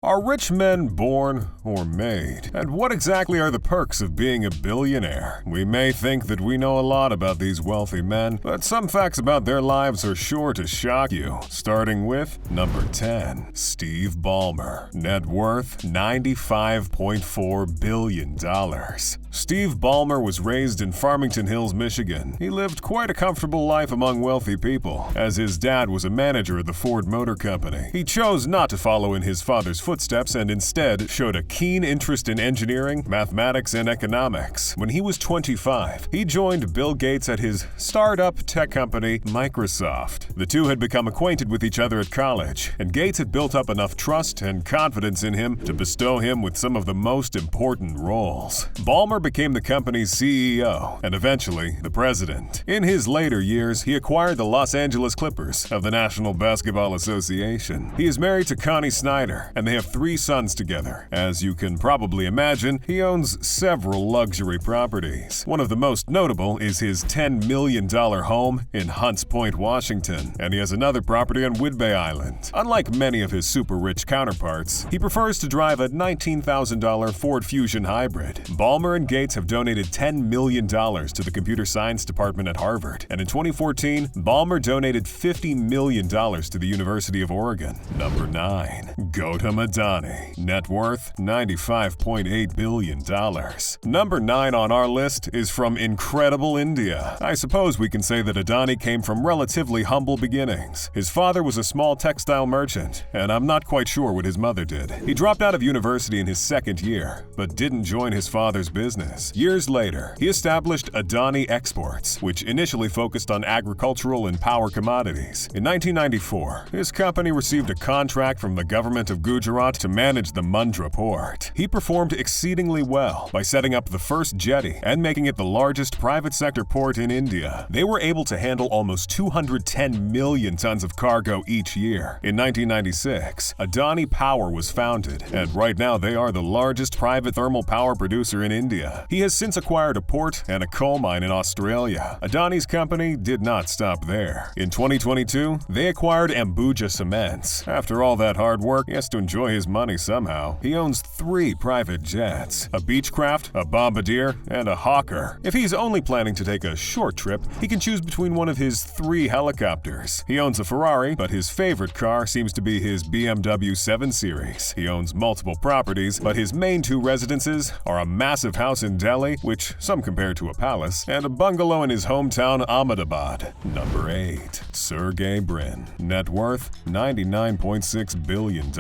Are rich men born or made? And what exactly are the perks of being a billionaire? We may think that we know a lot about these wealthy men, but some facts about their lives are sure to shock you. Starting with number 10, Steve Ballmer. Net worth $95.4 billion. Steve Ballmer was raised in Farmington Hills, Michigan. He lived quite a comfortable life among wealthy people, as his dad was a manager at the Ford Motor Company. He chose not to follow in his father's footsteps and instead showed a keen interest in engineering, mathematics, and economics. When he was 25, he joined Bill Gates at his startup tech company, Microsoft. The two had become acquainted with each other at college, and Gates had built up enough trust and confidence in him to bestow him with some of the most important roles. Ballmer became the company's CEO and eventually the president. In his later years, he acquired the Los Angeles Clippers of the National Basketball Association. He is married to Connie Snyder, and they have 3 sons together. As you can probably imagine, he owns several luxury properties. One of the most notable is his $10 million home in Hunts Point, Washington, and he has another property on Whidbey Island. Unlike many of his super-rich counterparts, he prefers to drive a $19,000 Ford Fusion hybrid. Ballmer and Gates have donated $10 million to the computer science department at Harvard, and in 2014, Ballmer donated $50 million to the University of Oregon. Number 9. Gautam Adani. Net worth $95.8 billion. Number 9 on our list is from incredible India. I suppose we can say that Adani came from relatively humble beginnings. His father was a small textile merchant, and I'm not quite sure what his mother did. He dropped out of university in his second year, but didn't join his father's business. Years later, he established Adani Exports, which initially focused on agricultural and power commodities. In 1994, his company received a contract from the government of Gujarat to manage the Mundra port. He performed exceedingly well by setting up the first jetty and making it the largest private sector port in India. They were able to handle almost 210 million tons of cargo each year. In 1996, Adani Power was founded, and right now they are the largest private thermal power producer in India. He has since acquired a port and a coal mine in Australia. Adani's company did not stop there. In 2022, they acquired Ambuja Cements. After all that hard work, he has to enjoy his money somehow. He owns 3 private jets, a Beechcraft, a Bombardier, and a Hawker. If he's only planning to take a short trip, he can choose between one of his 3 helicopters. He owns a Ferrari, but his favorite car seems to be his BMW 7 Series. He owns multiple properties, but his main 2 residences are a massive house in Delhi, which some compare to a palace, and a bungalow in his hometown Ahmedabad. Number 8. Sergey Brin. Net worth $99.6 billion.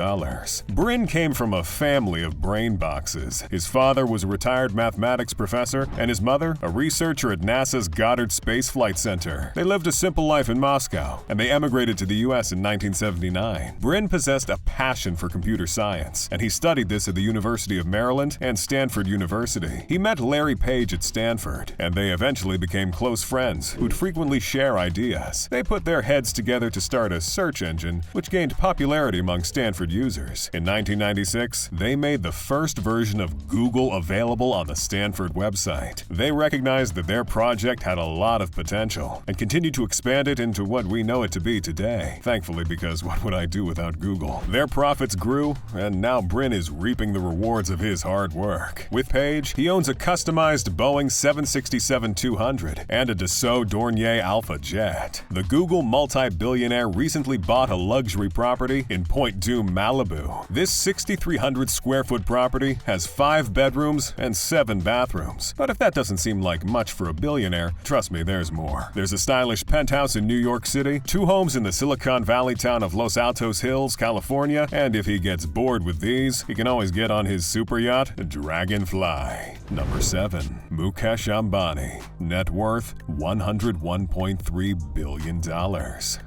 Brin came from a family of brain boxes. His father was a retired mathematics professor, and his mother, a researcher at NASA's Goddard Space Flight Center. They lived a simple life in Moscow, and they emigrated to the U.S. in 1979. Brin possessed a passion for computer science, and he studied this at the University of Maryland and Stanford University. He met Larry Page at Stanford, and they eventually became close friends who'd frequently share ideas. They put their heads together to start a search engine, which gained popularity among Stanford users. In 1996, they made the first version of Google available on the Stanford website. They recognized that their project had a lot of potential and continued to expand it into what we know it to be today. Thankfully, because what would I do without Google? Their profits grew, and now Brin is reaping the rewards of his hard work. With Page, he owns a customized Boeing 767-200 and a Dassault Dornier Alpha jet. The Google multi-billionaire recently bought a luxury property in Point Dume, Malibu. This 6,300 square foot property has 5 bedrooms and 7 bathrooms. But if that doesn't seem like much for a billionaire, trust me, there's more. There's a stylish penthouse in New York City, 2 homes in the Silicon Valley town of Los Altos Hills, California, and if he gets bored with these, he can always get on his super yacht, Dragonfly. Number 7. Mukesh Ambani. Net worth $101.3 billion.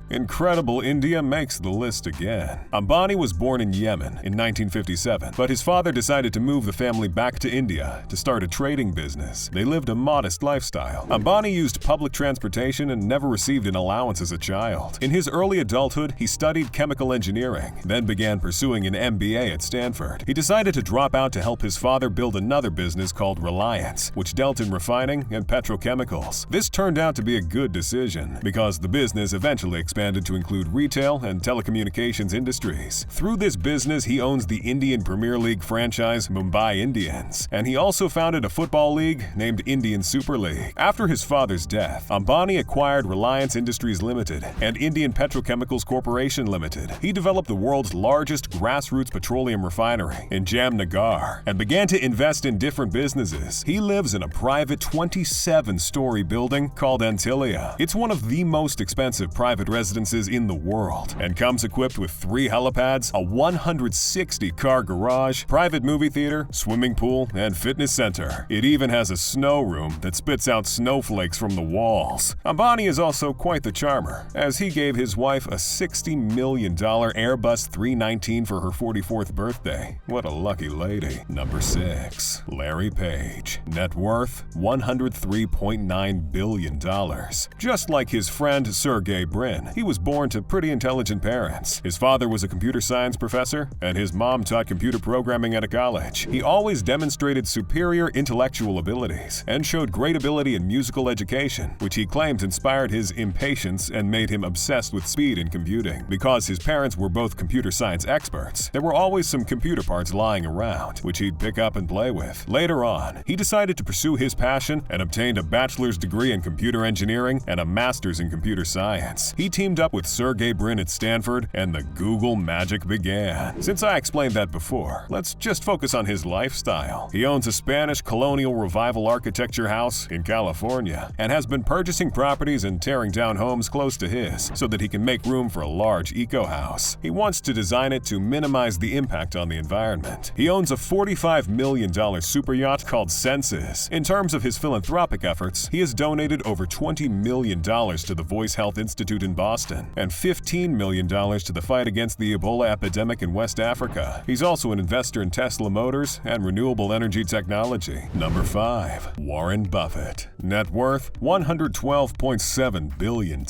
Incredible India makes the list again. Ambani was born in Yemen in 1957, but his father decided to move the family back to India to start a trading business. They lived a modest lifestyle. Ambani used public transportation and never received an allowance as a child. In his early adulthood, he studied chemical engineering, then began pursuing an MBA at Stanford. He decided to drop out to help his father build another business called Reliance, which dealt in refining and petrochemicals. This turned out to be a good decision because the business eventually expanded expanded to include retail and telecommunications industries. Through this business, he owns the Indian Premier League franchise Mumbai Indians, and he also founded a football league named Indian Super League. After his father's death, Ambani acquired Reliance Industries Limited and Indian Petrochemicals Corporation Limited. He developed the world's largest grassroots petroleum refinery in Jamnagar and began to invest in different businesses. He lives in a private 27-story building called Antilia. It's one of the most expensive private residences in the world and comes equipped with 3 helipads, a 160-car garage, private movie theater, swimming pool, and fitness center. It even has a snow room that spits out snowflakes from the walls. Ambani is also quite the charmer, as he gave his wife a $60 million Airbus 319 for her 44th birthday. What a lucky lady. Number 6. Larry Page. Net worth $103.9 billion. Just like his friend Sergey Brin, he was born to pretty intelligent parents. His father was a computer science professor, and his mom taught computer programming at a college. He always demonstrated superior intellectual abilities and showed great ability in musical education, which he claims inspired his impatience and made him obsessed with speed in computing. Because his parents were both computer science experts, there were always some computer parts lying around, which he'd pick up and play with. Later on, he decided to pursue his passion and obtained a bachelor's degree in computer engineering and a master's in computer science. He teamed up with Sergey Brin at Stanford, and the Google magic began. Since I explained that before, let's just focus on his lifestyle. He owns a Spanish colonial revival architecture house in California and has been purchasing properties and tearing down homes close to his so that he can make room for a large eco-house. He wants to design it to minimize the impact on the environment. He owns a $45 million super yacht called Senses. In terms of his philanthropic efforts, he has donated over $20 million to the Voice Health Institute in Boston and $15 million to the fight against the Ebola epidemic in West Africa. He's also an investor in Tesla Motors and renewable energy technology. Number 5. Warren Buffett. Net worth $112.7 billion.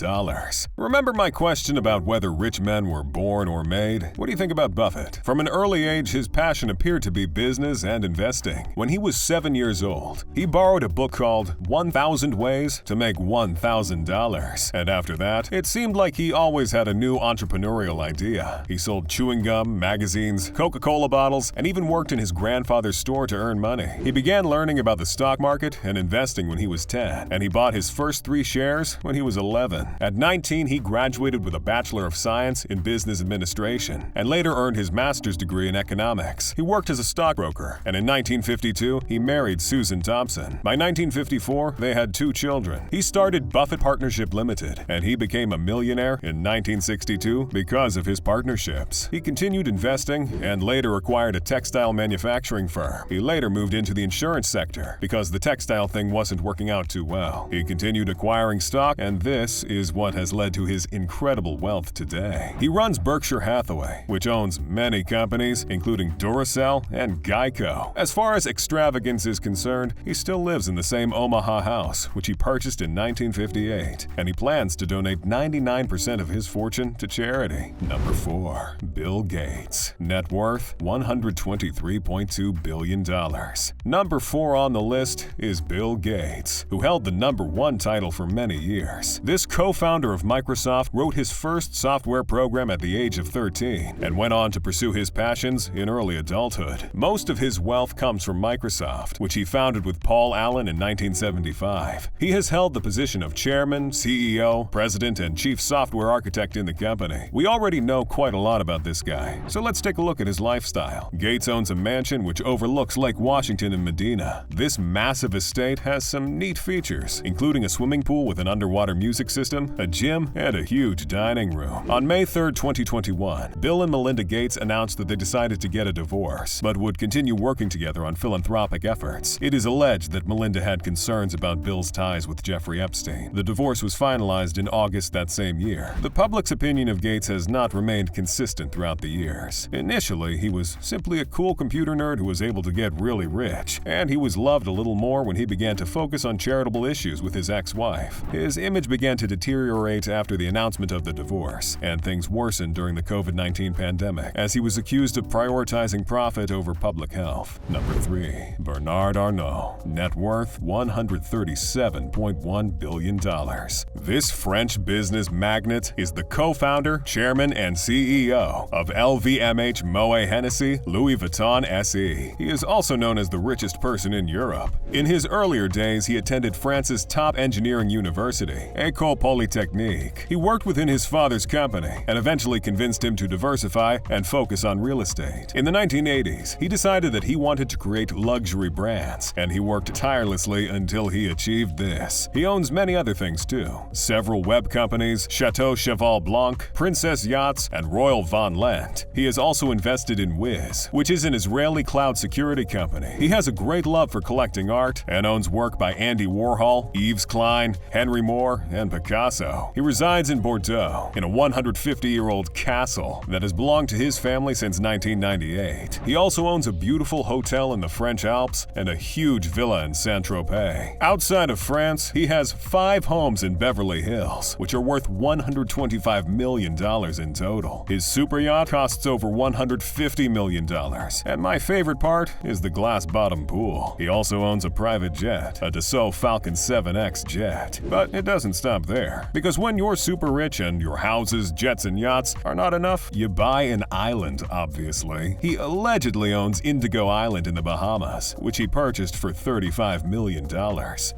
Remember my question about whether rich men were born or made? What do you think about Buffett? From an early age, his passion appeared to be business and investing. When he was 7 years old, he borrowed a book called 1,000 Ways to Make $1,000. And after that, it seemed like he always had a new entrepreneurial idea. He sold chewing gum, magazines, Coca-Cola bottles, and even worked in his grandfather's store to earn money. He began learning about the stock market and investing when he was 10, and he bought his first 3 shares when he was 11. At 19, he graduated with a Bachelor of Science in Business Administration and later earned his master's degree in economics. He worked as a stockbroker, and in 1952, he married Susan Thompson. By 1954, they had 2 children. He started Buffett Partnership Limited, and he became a millionaire in 1962 because of his partnerships. He continued investing and later acquired a textile manufacturing firm. He later moved into the insurance sector because the textile thing wasn't working out too well. He continued acquiring stock, and this is what has led to his incredible wealth today. He runs Berkshire Hathaway, which owns many companies, including Duracell and Geico. As far as extravagance is concerned, he still lives in the same Omaha house, which he purchased in 1958, and he plans to donate 99% of his fortune to charity. Number 4. Bill Gates. Net worth $123.2 billion. Number 4 on the list is Bill Gates, who held the number 1 title for many years. This co-founder of Microsoft wrote his first software program at the age of 13 and went on to pursue his passions in early adulthood. Most of his wealth comes from Microsoft, which he founded with Paul Allen in 1975. He has held the position of chairman, CEO, president, and chief software architect in the company. We already know quite a lot about this guy, so let's take a look at his lifestyle. Gates owns a mansion which overlooks Lake Washington in Medina. This massive estate has some neat features, including a swimming pool with an underwater music system, a gym, and a huge dining room. On May 3, 2021, Bill and Melinda Gates announced that they decided to get a divorce, but would continue working together on philanthropic efforts. It is alleged that Melinda had concerns about Bill's ties with Jeffrey Epstein. The divorce was finalized in August that same year. The public's opinion of Gates has not remained consistent throughout the years. Initially, he was simply a cool computer nerd who was able to get really rich, and he was loved a little more when he began to focus on charitable issues with his ex-wife. His image began to deteriorate after the announcement of the divorce, and things worsened during the COVID-19 pandemic, as he was accused of prioritizing profit over public health. Number 3. Bernard Arnault. Net worth $137.1 billion. This French businessman magnate, is the co-founder, chairman, and CEO of LVMH Moet Hennessy Louis Vuitton SE. He is also known as the richest person in Europe. In his earlier days, he attended France's top engineering university, École Polytechnique. He worked within his father's company and eventually convinced him to diversify and focus on real estate. In the 1980s, he decided that he wanted to create luxury brands, and he worked tirelessly until he achieved this. He owns many other things too. Several web companies, Chateau Cheval Blanc, Princess Yachts, and Royal Van Lent. He has also invested in Wiz, which is an Israeli cloud security company. He has a great love for collecting art and owns work by Andy Warhol, Yves Klein, Henry Moore, and Picasso. He resides in Bordeaux, in a 150-year-old castle that has belonged to his family since 1998. He also owns a beautiful hotel in the French Alps and a huge villa in Saint-Tropez. Outside of France, he has 5 homes in Beverly Hills, which are worth $125 million in total. His super yacht costs over $150 million. And my favorite part is the glass-bottom pool. He also owns a private jet, a Dassault Falcon 7X jet. But it doesn't stop there, because when you're super rich and your houses, jets, and yachts are not enough, you buy an island, obviously. He allegedly owns Indigo Island in the Bahamas, which he purchased for $35 million.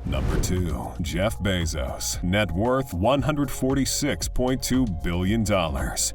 Number 2. Jeff Bezos. Net worth $146.2 billion.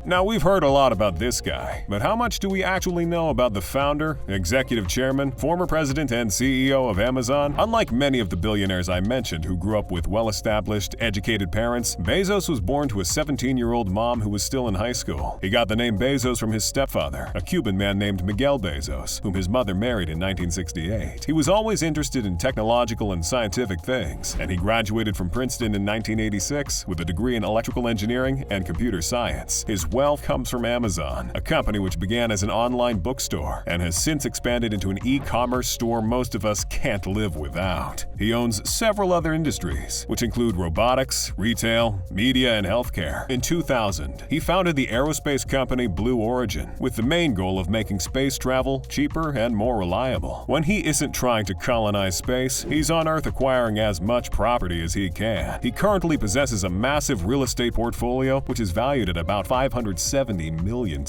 Now, we've heard a lot about this guy, but how much do we actually know about the founder, executive chairman, former president, and CEO of Amazon? Unlike many of the billionaires I mentioned who grew up with well-established, educated parents, Bezos was born to a 17-year-old mom who was still in high school. He got the name Bezos from his stepfather, a Cuban man named Miguel Bezos, whom his mother married in 1968. He was always interested in technological and scientific things, and he graduated from Princeton in 1986 with a degree in electrical engineering and computer science. His wealth comes from Amazon, a company which began as an online bookstore and has since expanded into an e-commerce store most of us can't live without. He owns several other industries, which include robotics, retail, media, and healthcare. In 2000, he founded the aerospace company Blue Origin, with the main goal of making space travel cheaper and more reliable. When he isn't trying to colonize space, he's on Earth acquiring as much property as he can. He currently possesses a massive real estate portfolio, which is valued at about $570 million.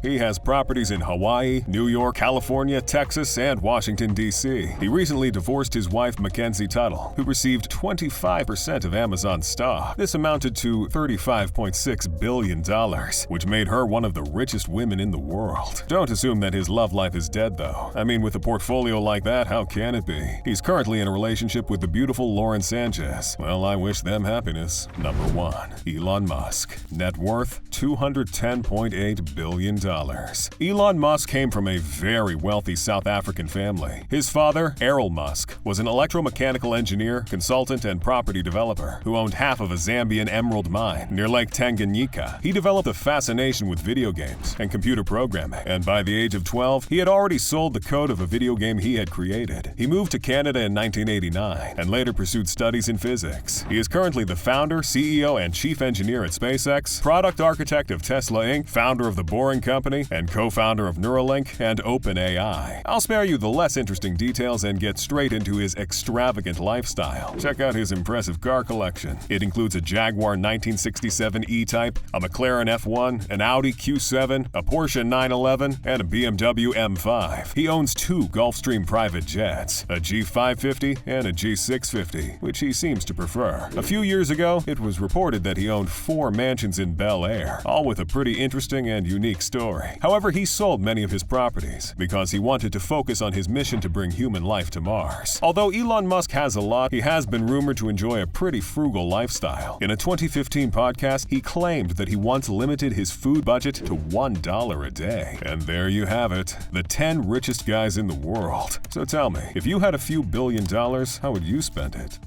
He has properties in Hawaii, New York, California, Texas, and Washington, D.C. He recently divorced his wife, Mackenzie Tuttle, who received 25% of Amazon's stock. This amounted to $35.6 billion, which made her one of the richest women in the world. Don't assume that his love life is dead, though. I mean, with a portfolio like that, how can it be? He's currently in a relationship with the beautiful Lauren Sanchez. Well, I wish them happiness. Number 1. Elon Musk. Net worth $210.8 billion. Elon Musk came from a very wealthy South African family. His father, Errol Musk, was an electromechanical engineer, consultant, and property developer who owned half of a Zambian emerald mine near Lake Tanganyika. He developed a fascination with video games and computer programming, and by the age of 12, he had already sold the code of a video game he had created. He moved to Canada in 1989 and later pursued studies in physics. He is currently the founder, CEO, and chief engineer at SpaceX, product architect of Tesla Inc., founder of The Boring Company, and co-founder of Neuralink and OpenAI. I'll spare you the less interesting details and get straight into his extravagant lifestyle. Check out his impressive car collection. It includes a Jaguar 1967 E-Type, a McLaren F1, an Audi Q7, a Porsche 911, and a BMW M5. He owns 2 Gulfstream private jets, a G550 and a G650, which he seems to prefer. A few years ago, it was reported that he owned 4 mansions in Bel Air, all with a pretty interesting and unique story. However, he sold many of his properties because he wanted to focus on his mission to bring human life to Mars. Although Elon Musk has a lot, he has been rumored to enjoy a pretty frugal lifestyle. In a 2015 podcast, he claimed that he once limited his food budget to $1 a day. And there you have it, the 10 richest guys in the world. So tell me, if you had a few $1 billion, how would you spend it?